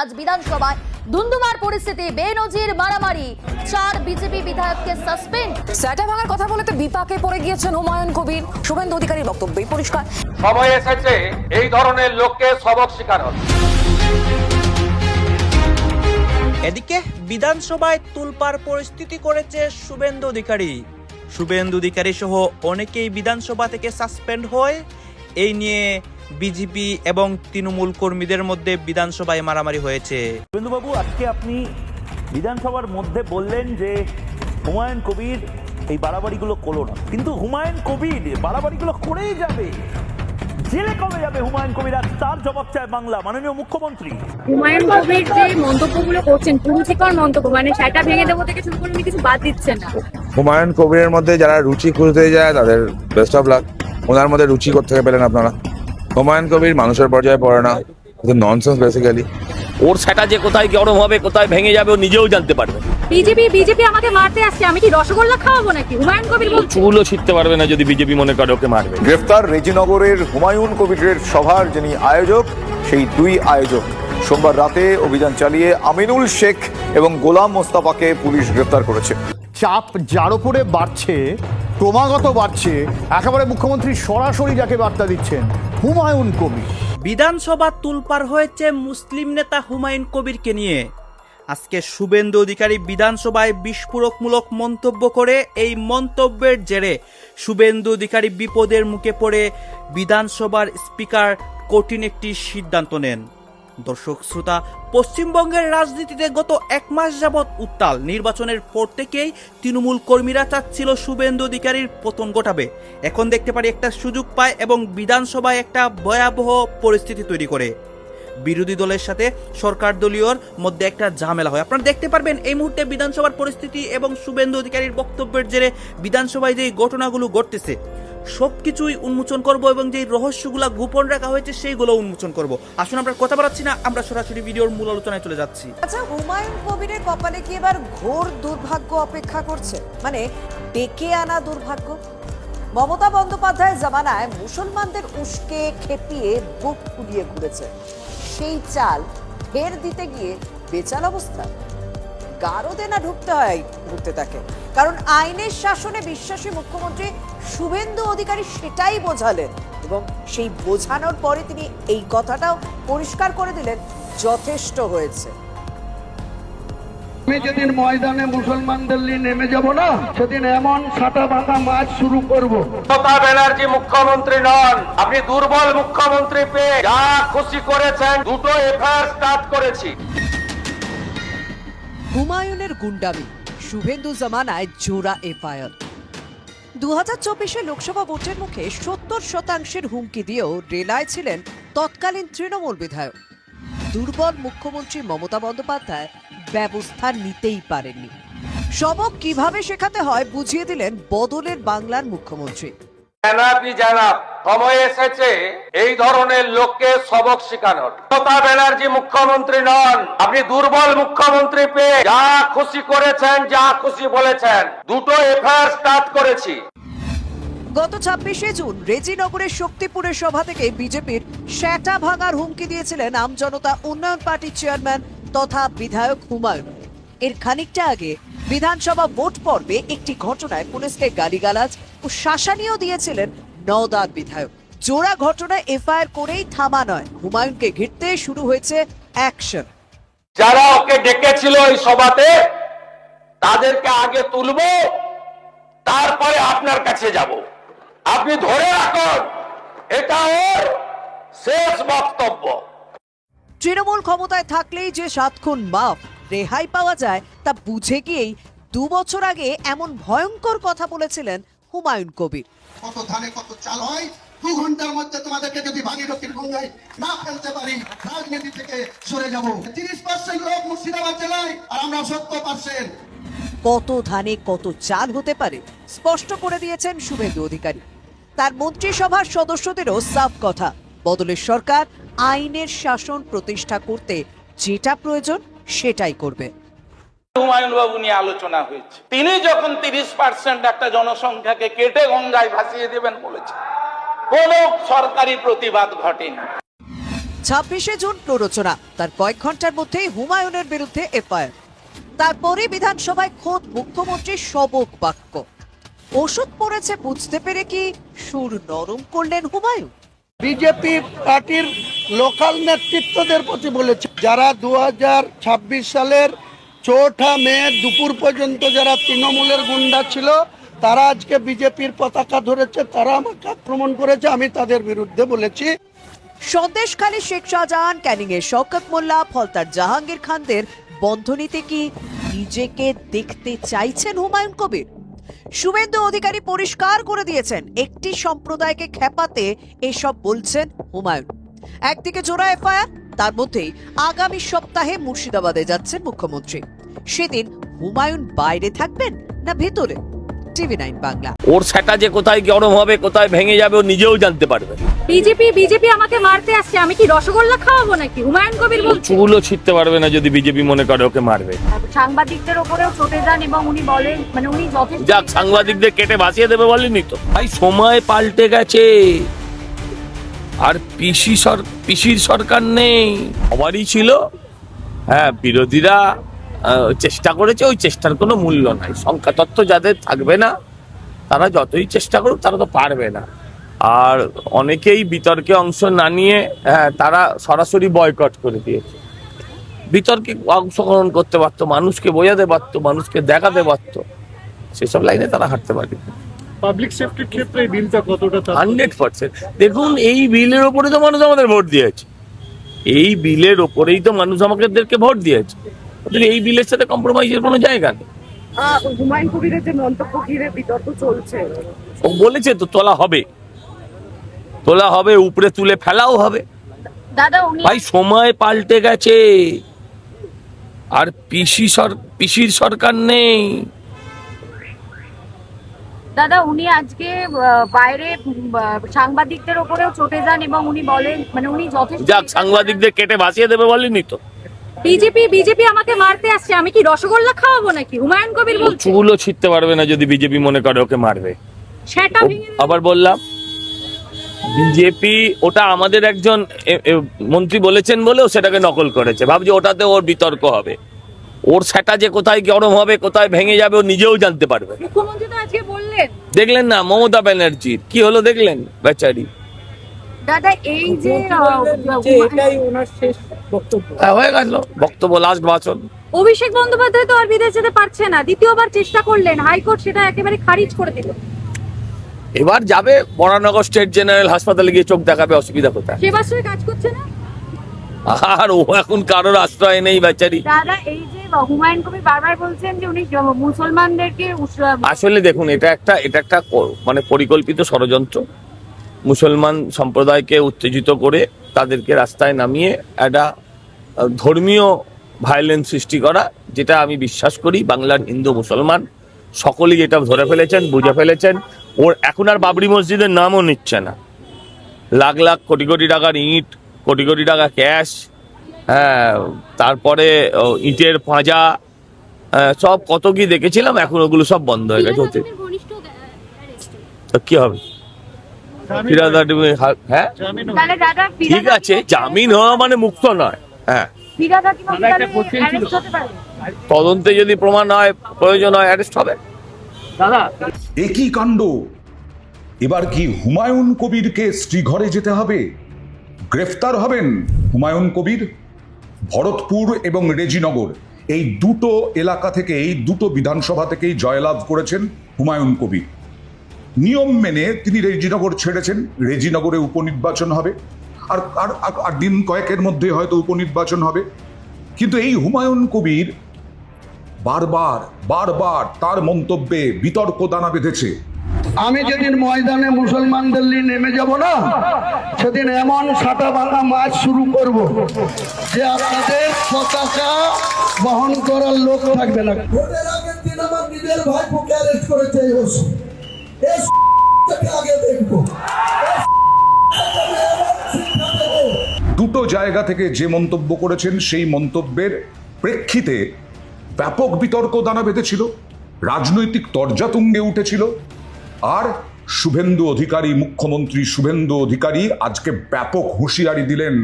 আজ বিধানসভায় ধুন্ধুমার পরিস্থিতি, বেনজির মারামারি, 4 বিজেপি বিধায়ককে সাসপেন্ড। স্যাটা ভাঙার কথা বলতে বিপাকে পড়ে গিয়েছেন হুমায়ুন কবির। শুভেন্দু অধিকারীর বক্তব্যই পরিষ্কার, সময় এসেছে এই ধরনের লোককে সবক শেখানোর। এদিকে বিধানসভায় তুলপাড় পরিস্থিতি করেছে শুভেন্দু অধিকারী সহ অনেকেই বিধানসভা থেকে সাসপেন্ড হয়। এই নিয়ে বিজেপি এবং তৃণমূল কর্মীদের মধ্যে বিধানসভায় মারামারি হয়েছে। শুভেন্দুবাবু, আজকে আপনি বিধানসভার মধ্যে বললেন যে হুমায়ুন কবির এই বাড়াবাড়িগুলো করলো না, কিন্তু হুমায়ুন কবির বাড়াবাড়িগুলো করেই যাবে, জেলে কবে যাবে হুমায়ুন কবির? আর তার জবাব চায় বাংলা, মাননীয় মুখ্যমন্ত্রী। হুমায়ুন কবির যে মন্তব্যগুলো করছেন, কুরুচিকর মন্তব্য, মানে সেটা ভেঙে দেবো থেকে শুরু করে কিছু বাদ দিচ্ছেন না। হুমায়ুন কবিরের মধ্যে যারা রুচি খুঁজতে যায় তাদের বেস্ট অফ লাক। ওনার মধ্যে রুচি করতে পেলেন আপনারা। হুমায়ুন কবির মানুষের পর্যায়ে পড়ে না, ননসেন্স বেসিক্যালি। ওর সেটা যে কোথায় গরম হবে, কোথায় ভেঙে যাবে, ও নিজেও জানতে পারবে। বিজেপি আমাকে মারতে আসছে, আমি কি রসগোল্লা খাওয়াবো নাকি? হুমায়ুন কবির বলছে চুলও ছিটতে পারবে না যদি বিজেপি মনে করে ওকে মারবে। গ্রেফতার রেজিনগরের হুমায়ুন কবিরের সভার যিনি আয়োজক, সেই দুই আয়োজক সোমবার রাতে অভিযান চালিয়ে আমিনুল শেখ এবং গোলাম মোস্তাফাকে পুলিশ গ্রেফতার করেছে। চাপ যার উপরে বাড়ছে, ক্রমাগত বাড়ছে, একেবারে মুখ্যমন্ত্রী সরাসরি যাকে বার্তা দিচ্ছেন, হুমায়ুন কবির। বিধানসভা তুলপাড় হয়েছে মুসলিম নেতা হুমায়ুন কবিরকে নিয়ে। আজকে শুভেন্দু অধিকারী বিধানসভায় বিস্ফোরকমূলক মন্তব্য করে এই মন্তব্যের জেরে শুভেন্দু অধিকারী বিপদের মুখে পড়ে বিধানসভার স্পিকার কঠিন একটি সিদ্ধান্ত নেন। দর্শক শ্রোতা, পশ্চিমবঙ্গের রাজনীতিতে গত 1 মাস যাবৎ উত্তাল। নির্বাচনের পর থেকেই তৃণমূল কর্মীরা চাচ্ছিল শুভেন্দু অধিকারীর পতন ঘটাবে। এখন দেখতে পারি একটা সুযোগ পায় এবং বিধানসভায় একটা ভয়াবহ পরিস্থিতি তৈরি করে। বিরোধী দলের সাথে সরকার দলীয়র মধ্যে একটা ঝামেলা হয়। আপনারা দেখতে পারবেন এই মুহূর্তে বিধানসভার পরিস্থিতি এবং শুভেন্দু অধিকারীর বক্তব্যের জেরে বিধানসভায় যে ঘটনাগুলো ঘটতেছে সবকিছুই উন্মোচন করব এবং যে রহস্যগুলা গোপন রাখা হয়েছে সেইগুলো উন্মোচন করব। আসুন আমরা কথা বাড়াচ্ছি না, আমরা সরাসরি ভিডিওর মূল আলোচনায় চলে যাচ্ছি। আচ্ছা, হুমায়ুন কবিরের কপালে কি এবার ঘোর দুর্ভাগ্য অপেক্ষা করছে, মানে ডেকে আনা দুর্ভাগ্য? মমতা বন্দ্যোপাধ্যায় জামানায় মুসলমানদের উস্কে খেপিয়ে বুক ফুলিয়ে ঘুরেছে, সেই চাল ফের দিতে গিয়ে বেচাল অবস্থা। গারদে না ঢুকতে হয় ঘুরতে থাকে, কারণ আইনের শাসনে বিশ্বাসী মুখ্যমন্ত্রী শুভেন্দু অধিকারী সেটাই বোঝালেন এবং সেই বোঝানোর পরে তিনি এই কথাটাও পরিষ্কার করে দিলেন, যথেষ্ট হয়েছে। আমি যেদিন ময়দানে মুসলমানদের নিয়ে নেমে যাব না, সেদিন এমন সাটা বাঁধা মাছ শুরু করব। মমতা ব্যানার্জি মুখ্যমন্ত্রী নন, আপনি দুর্বল মুখ্যমন্ত্রী পেয়ে যা খুশি করেছেন। 2টো এফআইআর স্টার্ট করেছি। হুমায়ুনের গুন্ডামি, শুভেন্দু জামানায় জোড়া এফআইআর। 2024 লোকসভা ভোটের মুখে 70% হুমকি দিয়েও রেলায় ছিলেন তৎকালীন তৃণমূল বিধায়ক। দুর্বল মুখ্যমন্ত্রী মমতা বন্দ্যোপাধ্যায় ব্যবস্থা নিতেই পারেননি। সবক কিভাবে শেখাতে হয় বুঝিয়ে দিলেন বদলের বাংলার মুখ্যমন্ত্রী। সময় এসেছে এই ধরনের লোককে সবক শেখানোর। মমতা ব্যানার্জি মুখ্যমন্ত্রী নন, আপনি দুর্বল মুখ্যমন্ত্রী পেয়ে যা খুশি করেছেন, যা খুশি বলেছেন। 2টো এফআইআর স্টার্ট করেছি। গত 26শে জুন রেজিনগরের শক্তিপুরের সভা থেকে বিজেপির শ্যাটা ভাঙার হুমকি দিয়েছিলেন আমজনতা উন্নয়ন পার্টির চেয়ারম্যান তথা বিধায়ক হুমায়ুন। এর খানিকটা আগে বিধানসভা ভোট পর্বে একটি ঘটনায় পুলিশকে গালিগালাজ ও শাসানিও দিয়েছিলেন নওদার বিধায়ক। জোড়া ঘটনায় এফআইআর করেই থামা নয়, হুমায়ুনকে ঘিরতে শুরু হয়েছে অ্যাকশন। যারা ওকে ডেকেছিল এই সভাতে তাদেরকে আগে তুলবো, তারপরে আপনার কাছে যাব। আপনি ধরে রাখুন, এটা ওর শেষ বক্তব্য। তৃণমূল ক্ষমতায় থাকলেই যে 7 খুন মাফ, রেহাই পাওয়া যায় তা বুঝে গিয়েই 2 বছর আগে এমন ভয়ঙ্কর কথা বলেছিলেন হুমায়ুন কবির। কত ধানে কত চাল হয়, 2 ঘন্টার মধ্যে তোমাদেরকে যদি ভাগীরথীর গঙ্গায় না ফেলতে পারি, রাজনীতি থেকে সরে যাব। 30% লোক মুর্শিদাবাদ জেলায়, আর আমরা 70%। কত ধানে কত চাল হতে পারে স্পষ্ট করে দিয়েছেন শুভেন্দু অধিকারী। তার মন্ত্রিসভার সদস্যদেরও সাফ কথা, বদলের সরকার আইনের শাসন প্রতিষ্ঠা করতে যেটা প্রয়োজন সেটাই করবে। হুমায়ুন বাবু নিয়ে আলোচনা হয়েছে, তিনি যখন 30% একটা জনসংখ্যাকে কেটে গঙ্গায় ভাসিয়ে দেবেন বলেছে, কোন সরকারি প্রতিবাদ ঘটেনি। 26শে জুন প্ররোচনা, তার কয়েক ঘন্টার মধ্যেই হুমায়ুনের বিরুদ্ধে এফআইআর। তারপরে বিধানসভায় খোদ মুখ্যমন্ত্রীর সবক বাক্য। ওষুধ পড়েছে বুঝতে পেরে কি সুর নরম করলেন হুমায়ুন? বিজেপি পার্টির লোকাল নেতৃত্বদের প্রতি বলেছে, যারা 2026 সালের 4 মে দুপুর পর্যন্ত যারা তৃণমূলের গুন্ডা ছিল, তারা আজকে বিজেপির পতাকা ধরেছে, তারা আমাকে আক্রমণ করেছে, আমি তাদের বিরুদ্ধে বলেছি। সন্দেশখালী শেখ শাহজাহান, ক্যানিংয়ের শওকত মোল্লা, ফলতার জাহাঙ্গীর খানদের বন্ধনীতে কি নিজেকে দেখতে চাইছেন হুমায়ুন কবির? শুভেন্দু অধিকারী পরিষ্কার করে দিয়েছেন, একটি সম্প্রদায়কে খেপাতে এসব বলছেন হুমায়ুন। একদিকে জোড়া এফআইআর, তার মধ্যেই আগামী সপ্তাহে মুর্শিদাবাদে যাচ্ছেন মুখ্যমন্ত্রী। সেদিন হুমায়ুন বাইরে থাকবেন না ভেতরে? TV9 বাংলা। ওর সেটা যে কোথায় গরম হবে, কোথায় ভেঙে যাবে ও নিজেও জানতে পারবে। বিজেপি আমাকে মারতে আসছে, আমি কি রসগোল্লা খাওয়াবো নাকি? হুমায়ুন কবির বলছে। চুলও ছিটতে পারবে না যদি বিজেপি মনে করে ওকে মারবে। সাংবাদিকদের উপরেও চটে যান এবং উনি বলেন, মানে উনি যথেষ্ট। যাক, সাংবাদিকদের কেটে বাঁচিয়ে দেবে বলেনি তো। ভাই, সময় পাল্টে গেছে, আর পিসির সরকার নেই, সবারই ছিল। হ্যাঁ, বিরোধীরা চেষ্টা করেছে, ওই চেষ্টার কোনো মূল্য নাই। সংখ্যাতত্ত্ব যাদের থাকবে না, তারা যতই চেষ্টা করুক তারা তো পারবে না। আর অনেকেই বিতর্কে অংশ না নিয়ে তারা সরাসরি বয়কট করে দিয়েছে। বিতর্কে অংশগ্রহণ করতে পারতো, মানুষকে বোঝাতে পারতো, মানুষকে দেখাতে পারতো, সেসব লাইনে তারা হাঁটতে পারে। পাবলিক সেফটির ক্ষেত্রে এই বিলটা কতটা? 100%। দেখুন, এই বিলের ওপরে তো মানুষ আমাদের ভোট দিয়েছে, এই বিলের ওপরেই তো মানুষ আমাদেরকে ভোট দিয়েছে। এই বিলের সাথে কম্প্রোমাইজের কোনো জায়গা নেই। হুমায়ুন কবিরের যে মন্তব্য ঘিরে বিতর্ক চলছে, ও বলেছে তো তোলা হবে, উপরে তুলে ফেলাও হবে। দাদা উনি ভাই, সময় পাল্টে গেছে, আর পিসির সরকার নেই। দাদা উনি আজকে বাইরে সাংবাদিকদের উপরেও চটে যান এবং উনি বলেন, মানে উনি যথেষ্ট। যাক, সাংবাদিকদের কেটে বাঁচিয়ে দেবে বলেনি তো। বিজেপি আমাকে মারতে আসছে, আমি কি রসগোল্লা খাওয়াবো নাকি? হুমায়ুন কবির বলছে। চুলও ছিটতে পারবে না যদি বিজেপি মনে করে ওকে মারবে। সেটা ভেঙে আবার বললাম, বিজেপি ওটা আমাদের একজন মন্ত্রী বলেছেন বলেও সেটাকে নকল করেছে, ভাবছে ওটাতে ওর বিতর্ক হবে। ওর সেটা যে কোথায় গরম হবে, কোথায় ভেঙে যাবে ও নিজেও জানতে পারবে। মুখ্যমন্ত্রী তো আজকে বললেন, দেখলেন না মমতা ব্যানার্জির কি হলো, দেখলেন বেচারি। দাদা এই যে এটাই ওনার শেষ বক্তব্য হয়ে গেল, বক্তব্য, লাস্ট ভাষণ। অভিষেক বন্দ্যোপাধ্যায় তো আর বিদেশ যেতে পারছে না, দ্বিতীয়বার চেষ্টা করলেন, হাইকোর্ট সেটা একেবারে খারিজ করে দিল। এবার যাবে বরানগর স্টেট জেনারেল হাসপাতালে গিয়ে চোখ দেখাবে, অসুবিধা কোথায়? সেবাশ্রয় কাজ করছে না, আর ও এখন কারোর আশ্রয় নেই বেচারি। দাদা এই যে হুমায়ুন কবির বারবার বলছেন যে উনি মুসলমানদেরকে, আসলে দেখুন, এটা একটা মানে পরিকল্পিত ষড়যন্ত্র। মুসলমান সম্প্রদায়কে উত্তেজিত করে তাদেরকে রাস্তায় নামিয়ে একটা ধর্মীয় ভায়োলেন্স সৃষ্টি করা, যেটা আমি বিশ্বাস করি বাংলার হিন্দু মুসলমান সকলেই এটা ধরে ফেলেছেন, বুঝে ফেলেছেন। ওর এখন আর বাবরি মসজিদের নামও নিচ্ছে না। লাখ লাখ কোটি কোটি টাকার ইট, কোটি কোটি টাকা ক্যাশ, হ্যাঁ, তারপরে ইটের পাঁজা, সব কত কি দেখেছিলাম, এখন ওগুলো সব বন্ধ হয়ে গেছে। কি হবে? হ্যাঁ, ঠিক আছে, জামিন হওয়া মানে মুক্ত নয়। হ্যাঁ, তদন্তে যদি প্রমাণ হয়, প্রয়োজন হয়, অ্যারেস্ট হবে। দাদা, একই কাণ্ড। এবার কি হুমায়ুন কবিরকে শ্রীঘরে যেতে হবে? গ্রেফতার হবেন হুমায়ুন কবির। ভরতপুর এবং রেজিনগর, এই দুটো এলাকা থেকে, এই দুটো বিধানসভা থেকেই জয়লাভ করেছেন হুমায়ুন কবির। নিয়ম মেনে তিনি রেজিনগর ছেড়েছেন। রেজিনগরে উপনির্বাচন হবে, আর দিন কয়েকের মধ্যে হয়তো উপনির্বাচন হবে। কিন্তু এই হুমায়ুন কবির বারবার তার মন্তব্যে বিতর্ক দানা বেঁধেছে। আমি যেদিন ময়দানে মুসলমানদের নিয়ে নেমে যাব না, সেদিন এমন সাটা ভাঙা মাছ শুরু করব যে আপনাদের পতাকা বহন করার লোক থাকবে না। ভোটের আগের দিন আমার নিজের ভাইপোকে অ্যারেস্ট করেছে আগে দেখবো। দুটো জায়গা থেকে যে মন্তব্য করেছেন, সেই মন্তব্যের প্রেক্ষিতে ব্যাপক বিতর্ক দানা বেঁধেছিল, রাজনৈতিক তর্জাতুঙ্গে উঠেছিল। আর মুখ্যমন্ত্রী শুভেন্দু অধিকারী আজকে ব্যাপক হুঁশিয়ারি দিলেন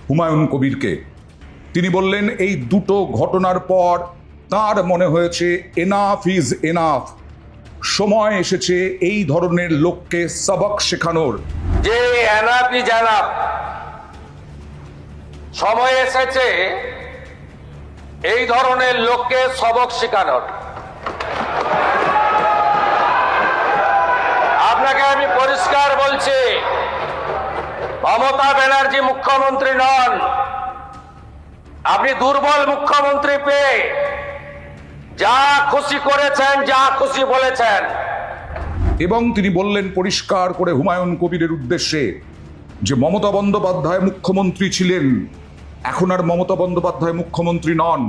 হুমায়ুন কবিরকে। তিনি বললেন এই দুটো ঘটনার পর তার মনে হয়েছে এনাফ ইজ এনাফ, সময় এসেছে এই ধরনের লোককে সবক শেখানোর। যে এনাফ ইজ এনাফ, সময় এসেছে এই ধরনের লোককে সবক শেখানোর। আপনাকে আমি পরিষ্কার বলছি, মমতা ব্যানার্জি মুখ্যমন্ত্রী নন। আপনি দুর্বল মুখ্যমন্ত্রী পেয়ে যা খুশি করেছেন, যা খুশি বলেছেন। এবং তিনি বললেন পরিষ্কার করে হুমায়ুন কবিরের উদ্দেশ্যে যে মমতা বন্দ্যোপাধ্যায় মুখ্যমন্ত্রী ছিলেন, এখন আর মমতা বন্দ্যোপাধ্যায় মুখ্যমন্ত্রী নন,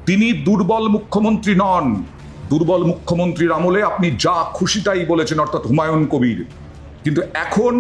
তিনি দুর্বল মুখ্যমন্ত্রী নন। দুর্বল মুখ্যমন্ত্রীর আমলে আপনি যা খুশি তাই বলেছেন, অর্থাৎ হুমায়ুন কবির, কিন্তু এখন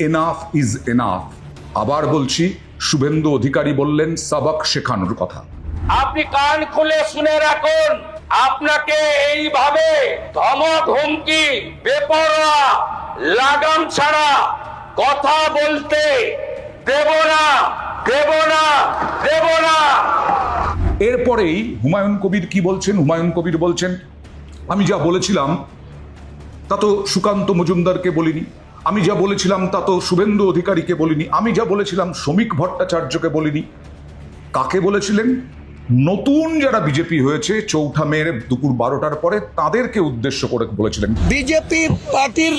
এনাফ ইজ এনাফ। আবার বলছি, শুভেন্দু অধিকারী বললেন সবক শেখানোর কথা। আপনি কান খুলে শুনে রাখুন, আপনাকে এইভাবে ধমক হুমকি বেপরোয়া লাগাম ছাড়া কথা বলতে দেব না, দেব না, দেব না। এরপরেই হুমায়ুন কবির কি বলছেন? হুমায়ুন কবির বলছেন, আমি যা বলেছিলাম তা তো সুকান্ত মজুমদারকে বলিনি, আমি যা বলেছিলাম তা তো শুভেন্দু অধিকারীকে বলিনি, আমি যা বলেছিলাম শ্রমিক ভট্টাচার্যকে বলিনি। কাকে বলেছিলেন? নতুন যারা বিজেপি হয়েছে ৪ঠা মের দুপুর 12টার পরে তাদেরকে উদ্দেশ্য করে বলেছিলেন। বিজেপি পার্টির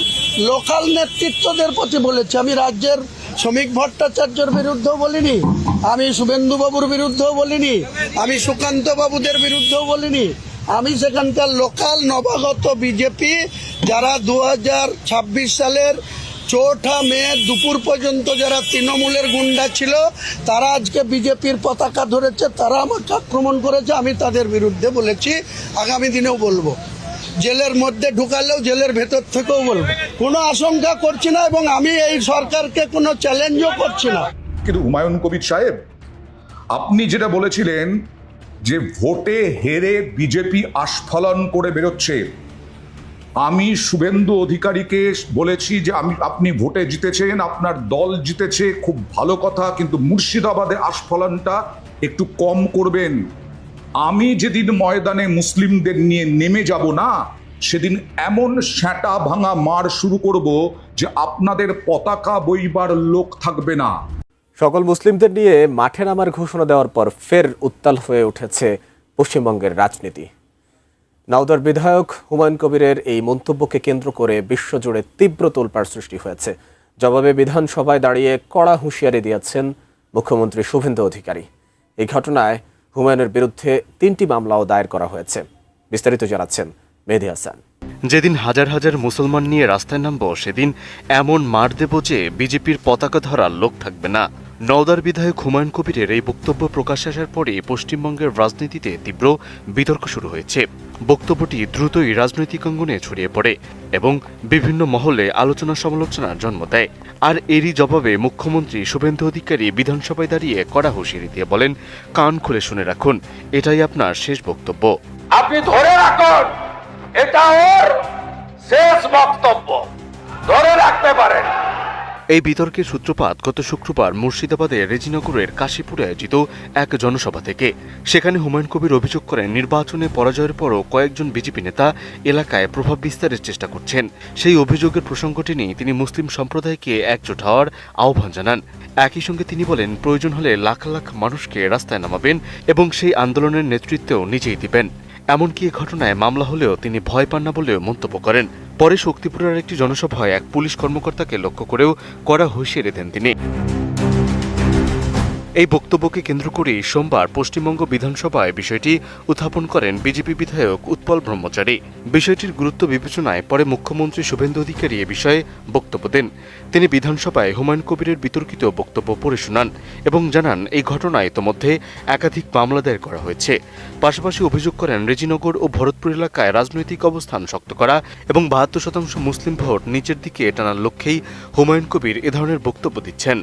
লোকাল নেতৃত্বদের প্রতি বলেছে। আমি রাজ্যের শ্রমিক ভট্টাচার্যের বিরুদ্ধেও বলিনি, আমি শুভেন্দু বাবুর বিরুদ্ধেও বলিনি, আমি সুকান্ত বাবুদের বিরুদ্ধেও বলিনি। আমি সেখানকার লোকাল নবাগত বিজেপি যারা 2026 সালের ৪ঠা মে দুপুর পর্যন্ত যারা তৃণমূলের গুন্ডা ছিল, তারা আজকে বিজেপির পতাকা ধরেছে, তারা আমাকে আক্রমণ করেছে, আমি তাদের বিরুদ্ধে বলেছি, আগামী দিনেও বলবো। জেলের মধ্যে ঢুকালেও জেলের ভেতর থেকেও বলবো। কোনো আশঙ্কা করছি না এবং আমি এই সরকারকে কোনো চ্যালেঞ্জও করছি না। কিন্তু হুমায়ুন কবির সাহেব, আপনি যেটা বলেছিলেন যে ভোটে হেরে বিজেপি আস্ফালন করে বেরোচ্ছে, আমি শুভেন্দু অধিকারীকে বলেছি যে আপনি ভোটে জিতেছেন, আপনার দল জিতেছে, খুব ভালো কথা, কিন্তু মুর্শিদাবাদে আস্ফালনটা একটু কম করবেন। আমি যেদিন ময়দানে মুসলিমদের নিয়ে নেমে যাব না, সেদিন এমন স্যাঁটা ভাঙা মার শুরু করব যে আপনাদের পতাকা বইবার লোক থাকবে না। সকল মুসলিমদের নিয়ে মাঠে নামার ঘোষণা দেওয়ার পর ফের উত্তাল হয়ে উঠেছে পশ্চিমবঙ্গের রাজনীতি। নওদার বিধায়ক হুমায়ুন কবিরের এই মন্তব্যকে কেন্দ্র করে বিশ্বজুড়ে তীব্র তোলপাড় সৃষ্টি হয়েছে। জবাবে বিধানসভায় দাঁড়িয়ে কড়া হুঁশিয়ারি দিয়েছেন মুখ্যমন্ত্রী শুভেন্দু অধিকারী। এই ঘটনায় হুমায়ুনের বিরুদ্ধে 3টি মামলাও দায়ের করা হয়েছে। বিস্তারিত জানাচ্ছেন মেহেদী হাসান। যেদিন হাজার হাজার মুসলমান নিয়ে রাস্তায় নামব, সেদিন এমন মার দেব যে বিজেপির পতাকা ধরার লোক থাকবে না। নওদার বিধায়ক হুমায়ুন কবিরের এই বক্তব্য প্রকাশ আসার পরে পশ্চিমবঙ্গের রাজনীতিতে তীব্র বিতর্ক শুরু হয়েছে। বক্তব্যটি দ্রুতই রাজনৈতিক অঙ্গনে ছড়িয়ে পড়ে এবং বিভিন্ন মহলে আলোচনা সমালোচনার জন্ম দেয়। আর এরই জবাবে মুখ্যমন্ত্রী শুভেন্দু অধিকারী বিধানসভায় দাঁড়িয়ে কড়া হুঁশিয়ারি দিয়ে বলেন, কান খুলে শুনে রাখুন, এটাই আপনার শেষ বক্তব্য। আপনি ধরে রাখুন, এটা ওর শেষ বক্তব্য, ধরে রাখতে পারেন। এই বিতর্কের সূত্রপাত গত শুক্রবার মুর্শিদাবাদের রেজিনগরের কাশীপুরে আয়োজিত এক জনসভা থেকে। সেখানে হুমায়ুন কবির অভিযোগ করেন, নির্বাচনে পরাজয়ের পরও কয়েকজন বিজেপি নেতা এলাকায় প্রভাব বিস্তারের চেষ্টা করছেন। সেই অভিযোগের প্রসঙ্গটি নিয়ে তিনি মুসলিম সম্প্রদায়কে একজোট হওয়ার আহ্বান জানান। একই সঙ্গে তিনি বলেন, প্রয়োজন হলে লাখ লাখ মানুষকে রাস্তায় নামাবেন এবং সেই আন্দোলনের নেতৃত্বও নিজেই দিবেন। এমনকি এ ঘটনায় মামলা হলেও তিনি ভয় পান না বলেও মন্তব্য করেন। পরে শক্তিপুরের একটি জনসভায় এক পুলিশ কর্মকর্তাকে লক্ষ্য করেও কড়া হুঁশিয়ারি দেন তিনি। এই বক্তব্যকে কেন্দ্র করে সোমবার পশ্চিমবঙ্গ বিধানসভায় বিষয়টি উত্থাপন করেন বিজেপি বিধায়ক উৎপল ব্রহ্মচারী। বিষয়টির গুরুত্ব বিবেচনায় পরে মুখ্যমন্ত্রী শুভেন্দু অধিকারী এ বিষয়ে বক্তব্য দেন। তিনি বিধানসভায় হুমায়ুন কবিরের বিতর্কিত বক্তব্য পড়ে শোনান এবং জানান, এই ঘটনায় ইতোমধ্যে একাধিক মামলা দায়ের করা হয়েছে। পাশাপাশি অভিযোগ করেন, রেজিনগর ও ভরতপুর এলাকায় রাজনৈতিক অবস্থান শক্ত করা এবং ৭২% মুসলিম ভোট নিচের দিকে টানার লক্ষ্যেই হুমায়ুন কবির এ ধরনের বক্তব্য দিচ্ছেন।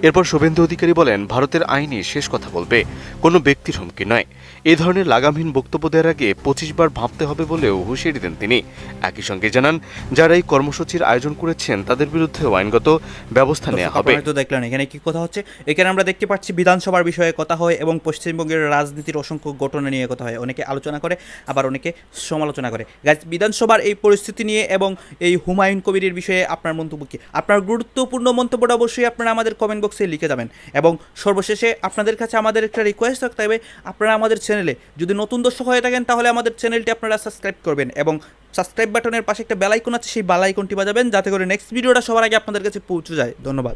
এরপর শুভেন্দু অধিকারী বলেন, ভারতের আইনই শেষ কথা বলবে, কোনো ব্যক্তির হুমকি নয়। এই ধরনের লাগামহীন বক্তব্য দেওয়ার আগে 25 বার ভাবতে হবে বলেও হুঁশিয়ারি দেন তিনি। একই সঙ্গে জানান, যারা এই কর্মসূচির আয়োজন করেছেন তাদের বিরুদ্ধেও আইনগত ব্যবস্থা নেওয়া হবে। তো দেখলেন এখানে কি কথা হচ্ছে, এখানে আমরা দেখতে পাচ্ছি বিধানসভার বিষয়ে কথা হয় এবং পশ্চিমবঙ্গের রাজনীতির অসংখ্য ঘটনা নিয়ে কথা হয়। অনেকে আলোচনা করে, আবার অনেকে সমালোচনা করে। গাইস, বিধানসভার এই পরিস্থিতি নিয়ে এবং এই হুমায়ুন কবিরের বিষয়ে আপনার মন্তব্য কি? আপনার গুরুত্বপূর্ণ মন্তব্যটা অবশ্যই আপনারা আমাদের কমেন্ট বক্সে লিখে যাবেন। এবং সর্বশেষে আপনাদের কাছে আমাদের একটা রিকোয়েস্ট থাকতে হবে, আপনারা আমাদের চ্যানেলে যদি নতুন দর্শক হয়ে থাকেন তাহলে আমাদের চ্যানেলটি আপনারা সাবস্ক্রাইব করবেন এবং সাবস্ক্রাইব বাটনের পাশে একটা বেল আইকন আছে, সেই বেল আইকনটি বাজাবেন যাতে করে নেক্সট ভিডিওটা সবার আগে আপনাদের কাছে পৌঁছে যায়। ধন্যবাদ।